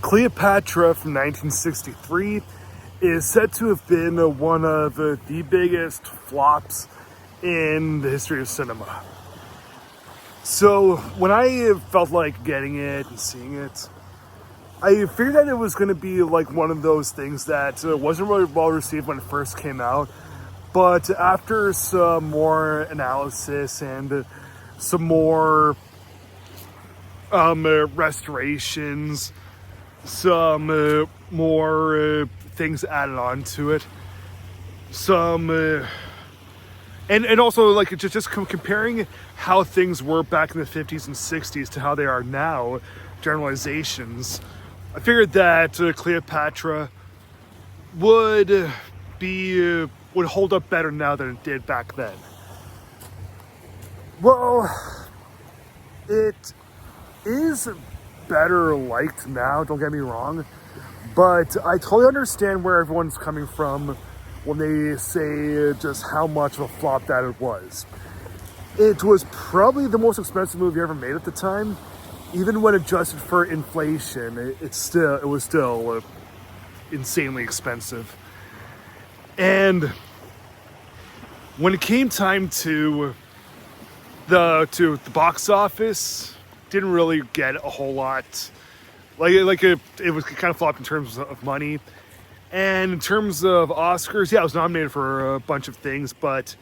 Cleopatra from 1963 is said to have been one of the biggest flops in the history of cinema. So when I felt like getting it and seeing it, I figured that it was going to be like one of those things that wasn't really well received when it first came out, but after some more analysis and some more restorations, some more things added on to it, some and also like just comparing how things were back in the 50s and 60s to how they are now, generalizations, I figured that Cleopatra would hold up better now than it did back then. Well, it is better liked now, don't get me wrong, but I totally understand where everyone's coming from when they say just how much of a flop that it was. It was probably the most expensive movie ever made at the time. Even when adjusted for inflation, it was still insanely expensive. And when it came time to the box office, didn't really get a whole lot. It was kind of flopped in terms of money. And in terms of Oscars, yeah, it was nominated for a bunch of things, but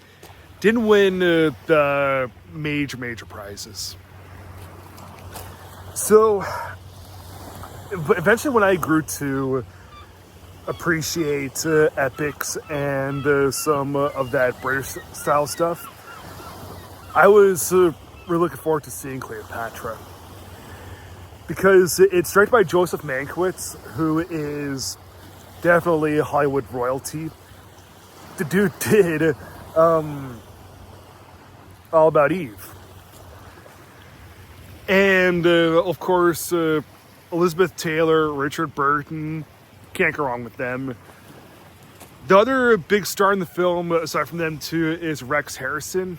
didn't win the major prizes. So eventually when I grew to appreciate epics and some of that British style stuff, I was really looking forward to seeing Cleopatra, because it's directed by Joseph Mankiewicz, who is definitely Hollywood royalty. The dude did All About Eve. And of course, Elizabeth Taylor, Richard Burton, can't go wrong with them. The other big star in the film, aside from them two, is Rex Harrison.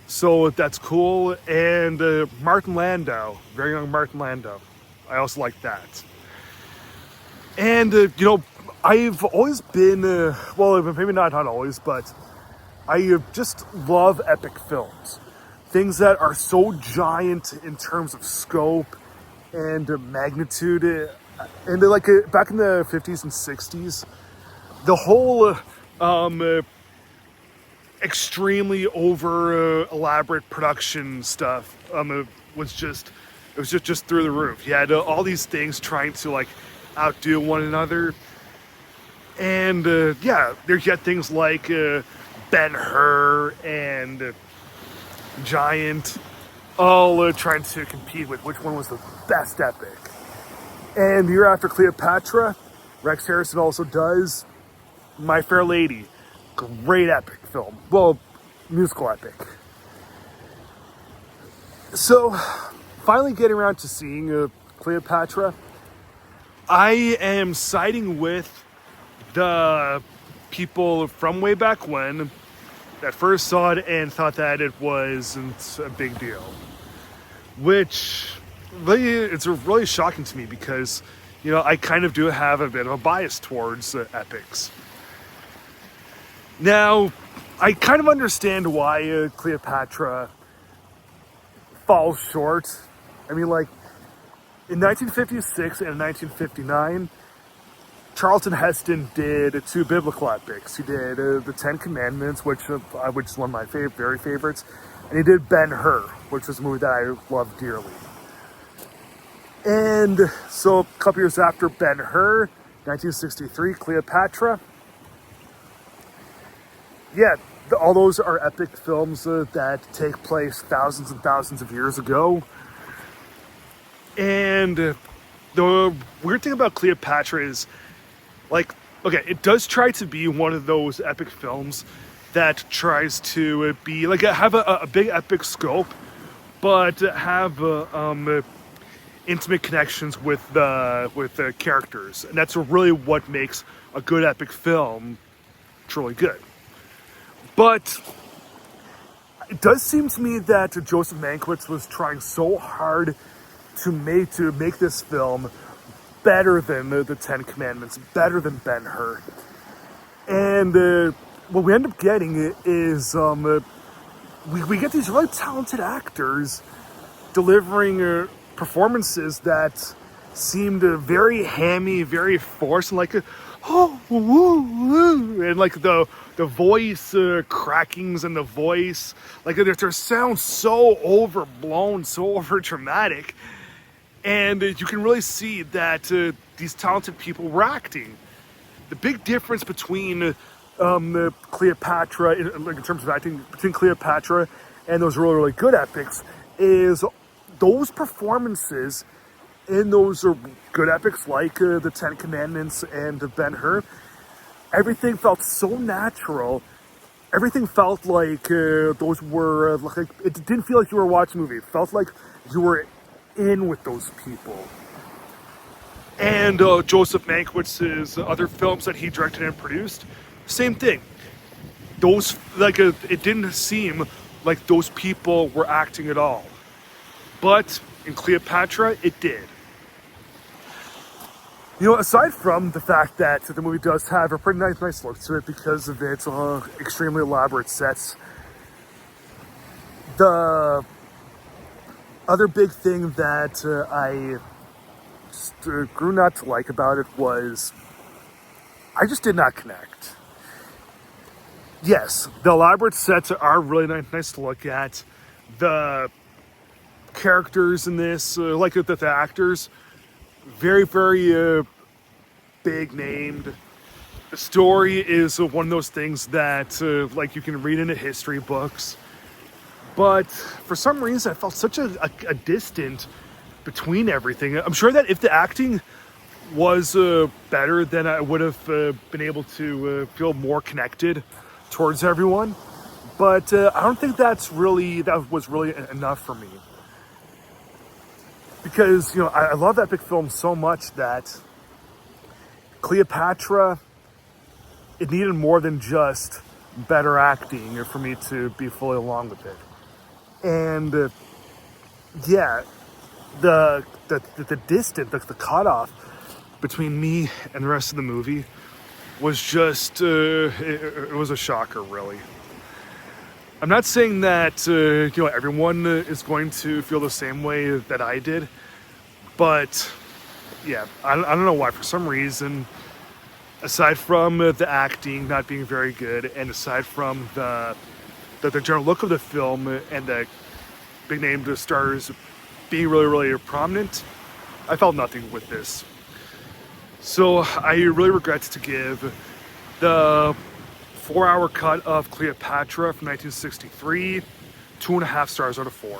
So that's cool. And Martin Landau, very young Martin Landau. I also like that. And, I've always been, well, maybe not always, but I just love epic films. Things that are so giant in terms of scope and magnitude. And like back in the 50s and 60s, the whole extremely over elaborate production stuff was just through the roof. You had all these things trying to like outdo one another. And yeah, there's yet things like Ben-Hur and Giant, all trying to compete with which one was the best epic. And the year after Cleopatra, Rex Harrison also does My Fair Lady. Great epic film. Well, musical epic. So, finally getting around to seeing Cleopatra, I am siding with the people from way back when that first saw it and thought that it wasn't a big deal. Which really, it's really shocking to me because, I kind of do have a bit of a bias towards epics. Now, I kind of understand why Cleopatra falls short. I mean, like, in 1956 and 1959, Charlton Heston did two biblical epics. He did the Ten Commandments, which is one of my very favorites, and he did Ben-Hur, which was a movie that I love dearly. And so a couple years after Ben-Hur, 1963, Cleopatra. Yeah, all those are epic films that take place thousands and thousands of years ago. And the weird thing about Cleopatra is, like, okay, it does try to be one of those epic films that tries to be, like, have a big epic scope, but have intimate connections with the characters. And that's really what makes a good epic film truly good. But it does seem to me that Joseph Mankiewicz was trying so hard to make this film better than the Ten Commandments, better than Ben-Hur. And what we end up getting is we get these really talented actors delivering performances that seemed very hammy, very forced, and like and like the voice crackings in the voice, like their sounds so overblown, so over dramatic, and you can really see that these talented people were acting. The big difference between Cleopatra, in terms of acting, between Cleopatra and those really, really good epics, is those performances in those good epics like the Ten Commandments and Ben-Hur. Everything felt so natural. Everything felt like those were like, it didn't feel like you were watching a movie. It felt like you were in with those people. And Joseph Mankiewicz's other films that he directed and produced, same thing. Those, like, it didn't seem like those people were acting at all. But in Cleopatra, it did. You know, aside from the fact that the movie does have a pretty nice look to it because of its extremely elaborate sets, the other big thing that I just grew not to like about it was I just did not connect. Yes, the elaborate sets are really nice to look at. The characters in this, like the actors, very, very big named. The story is one of those things that like you can read into history books. But for some reason, I felt such a distance between everything. I'm sure that if the acting was better, then I would have been able to feel more connected towards everyone. But I don't think that was really enough for me. Because, you know, I love that big film so much that Cleopatra, it needed more than just better acting for me to be fully along with it. And yeah, the distance, the cutoff between me and the rest of the movie was just, it was a shocker, really. I'm not saying that, you know, everyone is going to feel the same way that I did, but yeah, I don't know why. For some reason, aside from the acting not being very good, and aside from the general look of the film and the big name stars being really, really prominent, I felt nothing with this. So I really regret to give the 4-hour cut of Cleopatra from 1963 2.5 stars out of 4.